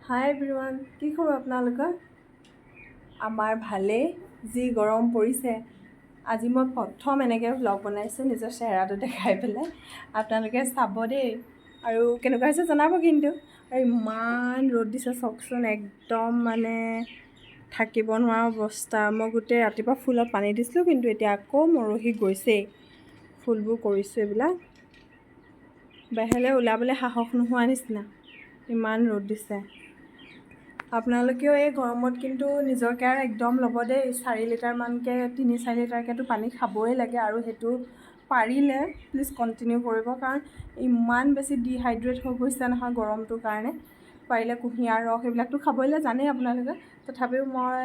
হাই everyone, কি খবৰ আপোনালোকৰ? আমাৰ ভালেই। যি গৰম পৰিছে, আজি মই প্ৰথম এনেকৈ ভ্লগ বনাইছোঁ নিজৰ চেহেৰাটো দেখাই পেলাই। আপোনালোকে চাব দেই, আৰু কেনেকুৱা হৈছে জনাব কিন্তু। আৰু ইমান ৰ'দ দিছে চাওকচোন, একদম মানে থাকিব নোৱাৰা অৱস্থা। মই গোটেই ৰাতিপুৱা ফুলত পানী দিছিলোঁ, কিন্তু এতিয়া আকৌ মৰহি গৈছেই। ফুলবোৰ কৰিছোঁ এইবিলাক, বাহিৰলৈ ওলাবলৈ সাহস নোহোৱা নিচিনা, ইমান ৰ'দ দিছে। আপোনালোকেও এই গৰমত কিন্তু নিজৰ কেয়াৰ একদম ল'ব দেই। 4 লিটাৰমানকৈ 3-4 লিটাৰকৈতো পানী খাবই লাগে, আৰু সেইটো পাৰিলে প্লিজ কণ্টিনিউ কৰিব, কাৰণ ইমান বেছি ডিহাইড্ৰেট হৈ গৈছে নহয় গৰমটোৰ কাৰণে। পাৰিলে কুঁহিয়াৰ ৰস এইবিলাকতো খাবলৈ জানেই আপোনালোকে, তথাপিও মই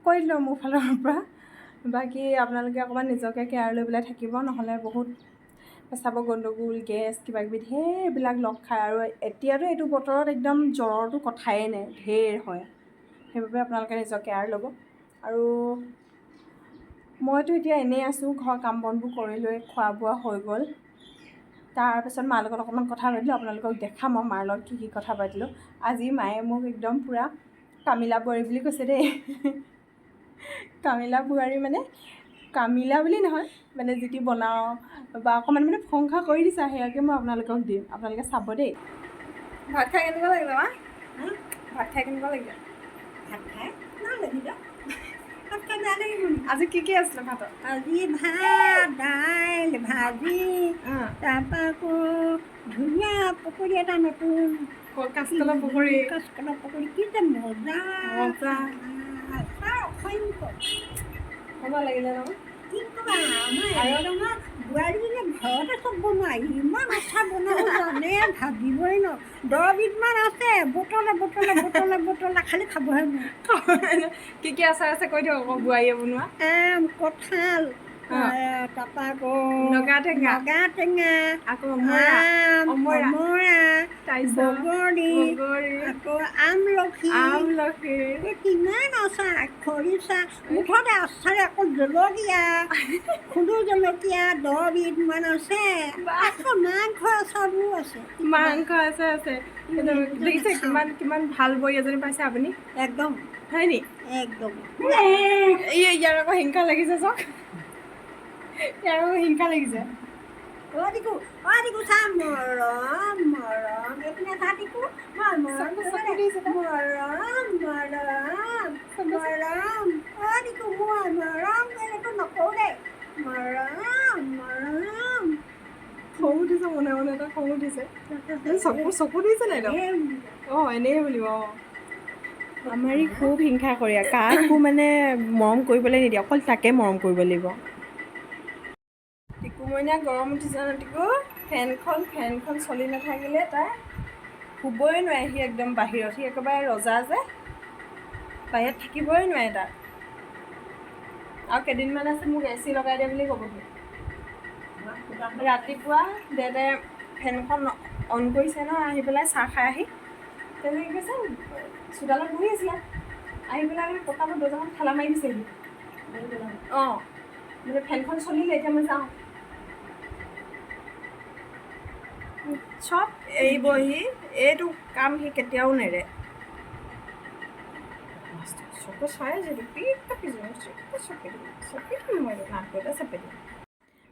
কৈ দিলোঁ মোৰ ফালৰ পৰা। বাকী আপোনালোকে অকণমান নিজকে কেয়াৰ লৈ পেলাই থাকিব, নহ'লে বহুত পেচাবৰ গণ্ডগোল, গেছ, কিবাকিবি ঢেৰ এইবিলাক লগ খায়। আৰু এতিয়াতো এইটো বতৰত একদম জ্বৰৰটো কথাই নাই, ঢেৰ হয়। সেইবাবে আপোনালোকে নিজৰ কেয়াৰ ল'ব। আৰু মইতো এতিয়া এনেই আছোঁ, ঘৰৰ কাম বনবোৰ কৰি লৈ খোৱা বোৱা হৈ গ'ল। তাৰপিছত মাৰ লগত অকণমান কথা পাতিলোঁ, আপোনালোকক দেখাম মই মাৰ লগত কি কথা পাতিলোঁ। আজি মায়ে মোক একদম পূৰা কামিলা বোৱাৰী বুলি কৈছে দেই। কামিলা বোৱাৰী মানে কামিলা বুলি নহয়, মানে যিটি বনাওঁ বা অকণমান মানে প্ৰশংসা কৰি দিছে, সেয়াকে মই আপোনালোকক দিম, আপোনালোকে চাব দেই। ভাত খাই কেনেকুৱা লাগিলে মা? ভাত খাই কেনেকুৱা লাগিলে? ভাত খাই ভাল লাগিলে। ভাত খাই বেয়া লাগিব। আজি কি আছিলে ভাতত? আজি ভাত, দাইল, ভাজি, তাৰপৰা আকৌ ধুনীয়া পকৰি এটা নতুন কাঁচকলৰ পকৰি। কাঁচকলৰ পকৰি, কি যে মজা মজা। অসংখ্য খাব লাগিলে নহয়। কি ক'বা, আমাৰ এজনৰ বোৱাৰীজনীয়ে ঘৰতে চব বনোৱা, ইমান আচাৰ বনাব জানে ভাবিবই ন। 10 বিধমান আছে, বটলে বটলে বটলে বটলে, খালি খাবহে নোৱাৰে। কি আচাৰ আছে কৈ দিয়ক আকৌ, বোৱাৰীয়ে বনোৱা। আম, কঁঠাল, তাৰপৰা আকৌ নগা টেঙা, আকৌ আম, অমৰা, বগৰী, বগৰী, আকৌ আমলখি, কিমান আচাৰ, খৰিচা, মুঠতে আচাৰে, আকৌ জলকীয়া, খুদু জলকীয়া 10 বিধমান আছে। আকৌ মাংস আচাৰবোৰো আছে। মাংস আচাৰ আছে। দেখিছে কিমান ভাল বোৱাৰী এজনী পাইছে আপুনি? একদম হয় নি? একদম ইয়াৰ আকৌ হিংসা লাগিছে চাওক, ইয়াৰ আকৌ হিংসা লাগিছে। দিকু চা, মৰম মৰম, এইপিনে চা দিকু, মৰম মৰম, দিকু মৰম এইটো নকওঁ দেই, মৰম মৰম। খং উঠিছে, মনে মনে এটা খং উঠিছে। চকু দিছে নাই? এনেই বুলিব। আমাৰ ই খুব হিংসা কৰে, কাকো মানে মৰম কৰিবলৈ নিদিয়ে, অকল তাকে মৰম কৰিব লাগিব। টিকু মইনা গৰম উঠিছে ন টিকু? ফেনখন চলি নাথাকিলে তাই শুবই নোৱাৰে। সি একদম বাহিৰত, সি একেবাৰে ৰজা যে, বাহিৰত থাকিবই নোৱাৰে তাত। আৰু কেইদিনমান আছে মোক AC লগাই দিয়ে বুলি ক'ব। ৰাতিপুৱা দেউতাই ফেনখন অন কৰিছে ন, আহি পেলাই চাহ খাই আহি তেনেকৈ কৈছে, চোতালত বহি আছিলে, আহি পেলাই পটাপট দৰ্জাখন ঠেলা মাৰি দিছেহি। মানে ফেনখন চলিলে, এতিয়া মই যাওঁ। চব এৰিবহি, এইটো কাম সি কেতিয়াও নেৰে। চকু চাই যিটো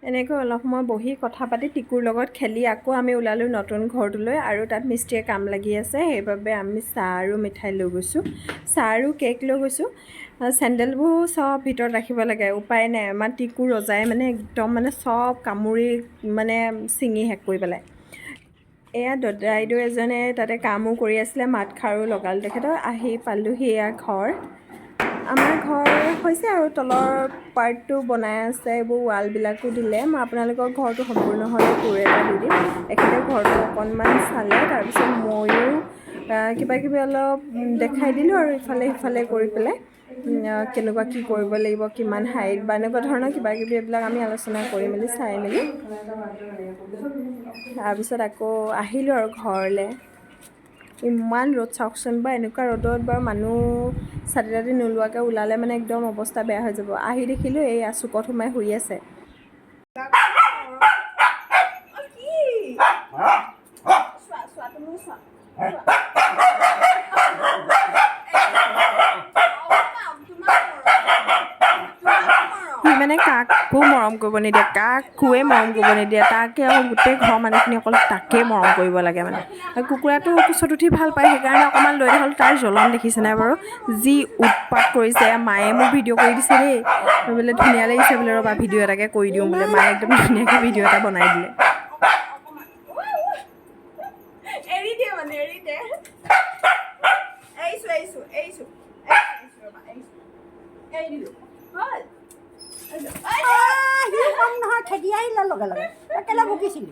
এনেকৈ অলপ সময় বহি কথা পাতি টিকুৰ লগত খেলি আকৌ আমি ওলালোঁ নতুন ঘৰটোলৈ। আৰু তাত মিস্ত্ৰীয়ে কাম লাগি আছে, সেইবাবে আমি চাহ আৰু মিঠাই লৈ গৈছোঁ, চাহ আৰু কেক লৈ গৈছোঁ। চেণ্ডেলবোৰ চব ভিতৰত ৰাখিব লাগে, উপায় নাই। আমাৰ টিকু ৰজাই মানে একদম মানে চব কামুৰি মানে ছিঙি শেষ কৰি পেলাই। এয়া দাইদেউ এজনে তাতে কামো কৰি আছিলে, মাত খাৰো লগালোঁ তেখেতৰ। আহি পালোহি এয়া ঘৰ। আমাৰ ঘৰ হৈছে আৰু তলৰ পাৰ্টটো বনাই আছে, এইবোৰ ৱালবিলাকো দিলে। মই আপোনালোকৰ ঘৰটো সম্পূৰ্ণ হ'লে টুৰ এটা দি দিম। এখেতে ঘৰটো অকণমান চালে, তাৰপিছত ময়ো কিবাকিবি অলপ দেখাই দিলোঁ, আৰু ইফালে সিফালে কৰি পেলাই কেনেকুৱা কি কৰিব লাগিব, কিমান হাইট বা এনেকুৱা ধৰণৰ কিবাকিবি এইবিলাক আমি আলোচনা কৰি মেলি চাই মেলি তাৰপিছত আকৌ আহিলোঁ আৰু ঘৰলৈ। ইমান ৰ'দ চাওকচোন বা, এনেকুৱা ৰ'দত বাৰু মানুহ ছাতি তাতি নোলোৱাকৈ ওলালে মানে একদম অৱস্থা বেয়া হৈ যাব। আহি দেখিলোঁ এই চুকত সোমাই শুই আছে। কাকো মৰম কৰিব নিদিয়ে, কাকোৱে মৰম কৰিব নিদিয়ে, তাকে আৰু গোটেই ঘৰৰ মানুহখিনি অকল তাকেই মৰম কৰিব লাগে মানে। কুকুৰাটো কোচত উঠি ভাল পায়, সেইকাৰণে অকণমান লৈ হ'ল। তাৰ জ্বলন দেখিছেনে বাৰু, যি উৎপাত কৰিছে। মায়ে মোক ভিডিঅ' কৰি দিছে দেই, বোলে ধুনীয়া লাগিছে বোলে, ৰ'বা ভিডিঅ' এটাকে কৰি দিওঁ বোলে। মায়ে একদম ধুনীয়াকৈ ভিডিঅ' এটা বনাই দিলে। এৰি দিয়ে মানে, এৰি দিয়ে। এৰিছোঁ এৰি দিলোঁ। হ'ল নহয় খেদি আহিলে লগে লগে কেলে ভুকিছিলি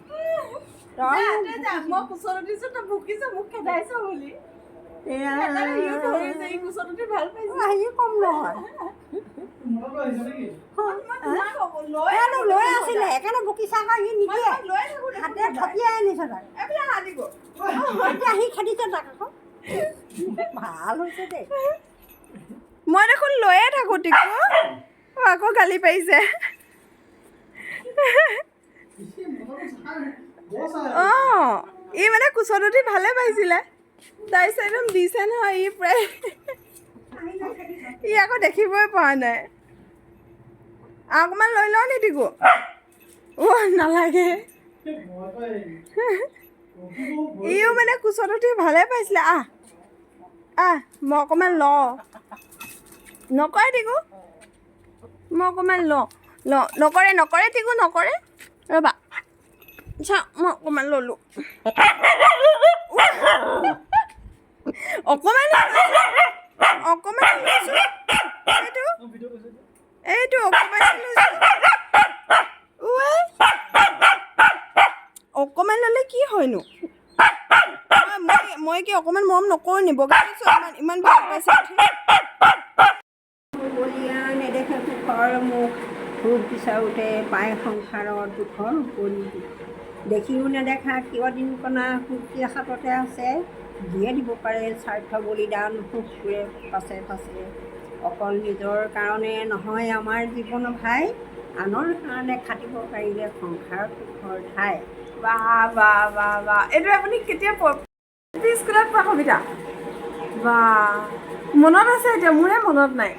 মই কোচত উঠিছোঁ, তই ভুকিছ মোক খেদাইছ বুলি। ভাল পাইছে আহি কম নহয় লৈ আছিলে সেইকাৰণে ভুকিছা আকৌ সি নিদিয়ে হাতে থপিয়াই আনিছে তাক এতিয়া সি খেদিছে তাক আকৌ ভাল হৈছে দেই। মই দেখোন লৈয়ে থাকোঁ টিকু, আকৌ গালি পাৰিছে। অঁ ই মানে কোচত উঠি ভালে পাইছিলে, তাৰপিছত একদম দিছে নহয় ই প্ৰায়। ই আকৌ দেখিবই পৰা নাই। অকণমান লৈ লওঁ নি টিকু? নালাগে। ইও মানে কোচত উঠি ভালে পাইছিলে। মই অকণমান লওঁ। নকৰে টিকু, মই অকণমান লওঁ। নকৰে টিকু, নকৰে। ৰ'বা চাওঁ, মই অকণমান ল'লোঁ। অকণমান লৈছোঁ, এইটো অকণমান লৈছোঁ। অকণমান ল'লে কি হয়নো? মই কি অকণমান মৰম নকৰোঁ নি? বগা ইমান ভাল পাইছে। নেদেখে সুখৰ মুখ, সুখ বিচাৰোঁতে পাই সংসাৰৰ দুখৰ উপৰি দেখিও নেদেখা কিয় দিনকণা সুখী হাততে আছে, যিয়ে দিব পাৰে স্বাৰ্থ বলিদান সুখবোৰে পাছে পাছে। অকল নিজৰ কাৰণে নহয় আমাৰ জীৱন ভাই, আনৰ কাৰণে খাটিব পাৰিলে সংসাৰ সুখৰ ঠাই। বাহ। এইটো আপুনি কেতিয়া স্কুলত পোৱা কবিতা? বা মনত আছে এতিয়া, মোৰে মনত নাই।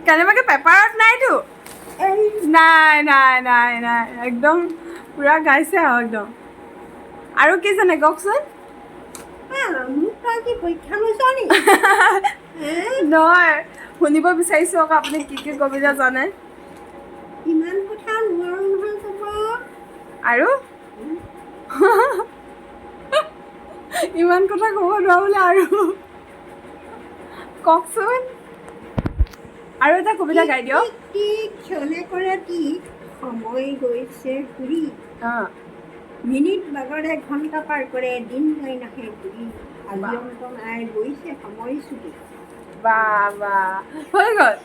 কেনেবাকৈ পেপাৰত নাইতো? নাই একদম পূৰা গাইছে আৰু একদম। আৰু কি জানে কওকচোন? মোক তই কি পৰীক্ষা লৈছ নি? নহয়, শুনিব বিচাৰিছোঁ আকৌ আপুনি কি কবিতা জানে। ইমান কথা নোৱাৰোঁ নহয় ক'ব। আৰু ইমান কথা ক'ব নোৱাৰো বোলে। আৰু কওকচোন, আৰু এটা কবিতা গাই দিয়ক। ক্ষণে কৰে ঠিক সময় গৈছে ঘূৰি, মিনিট বাগৰে ঘণ্টা পাৰ কৰে দিন যায় নাহে ঘূৰি, আজি অন্ত নাই গৈছে সময় ছুটি। বাহ হৈ গ'ল।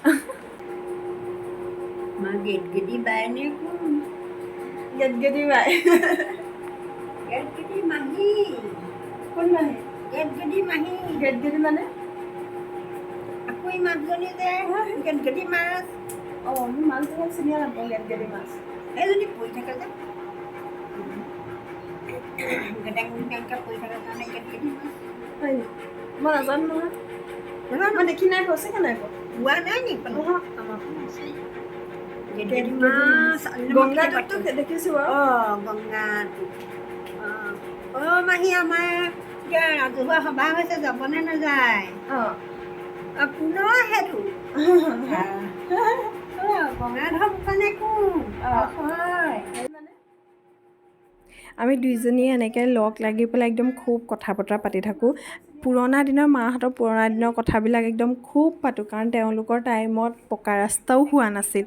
মা গেটগেদি বাই নে কোন? গেটগেদি বাই। গেটগেদি মাহী। কোন মাহী? গেটগেদি মাহী। গেটগেদি মানে? আকৌ এই মাছজনী যে গেটগেদি মাছ। মোৰ মাছ চিনিয়ে নাপাওঁ। গেটগেদি মাছ এইজনী পৰি থাকে যে গেটেং গেটেংকৈ পৰি থাকে কাৰণে গেটগেদি মাছ। হয় নি? মই নাজানো নহয়। মই দেখি নাই পোৱা, চিনি নাই পোৱা। পোৱা নাই নি? গেটগেদি মাছ গংগাটোতো দেখিছোঁ বাৰু। গংগাটো। মাহী আমাৰ এতিয়া ৰাজহুৱা সভা হৈছে, যাবনে নাযায়? পুনৰ সেইটো গঙাধৰ মানে কোন? আমি দুইজনীয়ে এনেকৈ লগ লাগি পেলাই একদম খুব কথা বতৰা পাতি থাকোঁ। পুৰণা দিনৰ মাহঁতৰ পুৰণা দিনৰ কথাবিলাক একদম খুব পাতোঁ, কাৰণ তেওঁলোকৰ টাইমত পকা ৰাস্তাও হোৱা নাছিল।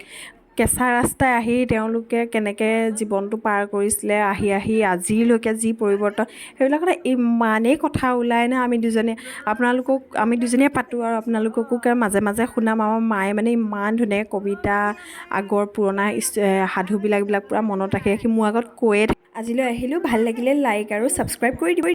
কেঁচা ৰাস্তাই আহি তেওঁলোকে কেনেকৈ জীৱনটো পাৰ কৰিছিলে, আহি আজিলৈকে যি পৰিৱৰ্তন, সেইবিলাক কথা ইমানেই কথা ওলায় না। আমি দুজনীয়ে পাতোঁ আৰু আপোনালোককো মাজে মাজে শুনাম। আমাৰ মায়ে মানে ইমান ধুনীয়াকৈ কবিতা, আগৰ পুৰণা সাধুবিলাক পূৰা মনত ৰাখি মোৰ আগত কৈয়ে থাকে। আজিলৈ আহিলোঁ, ভাল লাগিলে লাইক আৰু ছাবস্ক্ৰাইব কৰি দিব।